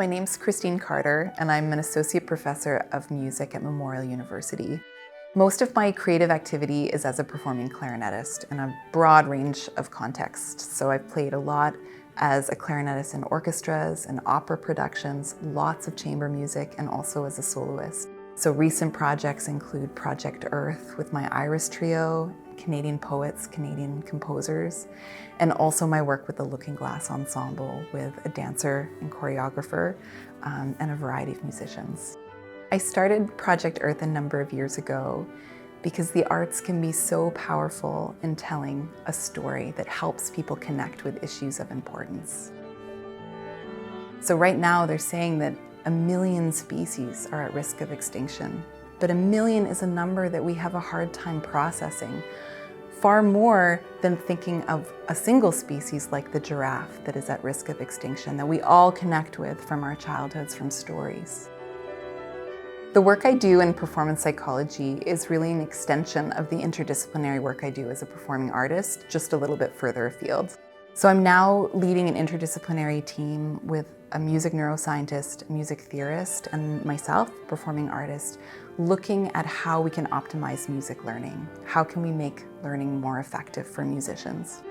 My name's Christine Carter, and I'm an associate professor of music at Memorial University. Most of my creative activity is as a performing clarinetist in a broad range of contexts. So I've played a lot as a clarinetist in orchestras and opera productions, lots of chamber music, and also as a soloist. So recent projects include Project Earth with my Iris Trio, Canadian poets, Canadian composers, and also my work with the Looking Glass Ensemble with a dancer and choreographer and a variety of musicians. I started Project Earth a number of years ago because the arts can be so powerful in telling a story that helps people connect with issues of importance. So right now they're saying that 1 million species are at risk of extinction, but 1 million is a number that we have a hard time processing, far more than thinking of a single species like the giraffe that is at risk of extinction, that we all connect with from our childhoods, from stories. The work I do in performance psychology is really an extension of the interdisciplinary work I do as a performing artist, just a little bit further afield. So I'm now leading an interdisciplinary team with a music neuroscientist, a music theorist, and myself, performing artist, looking at how we can optimize music learning. How can we make learning more effective for musicians?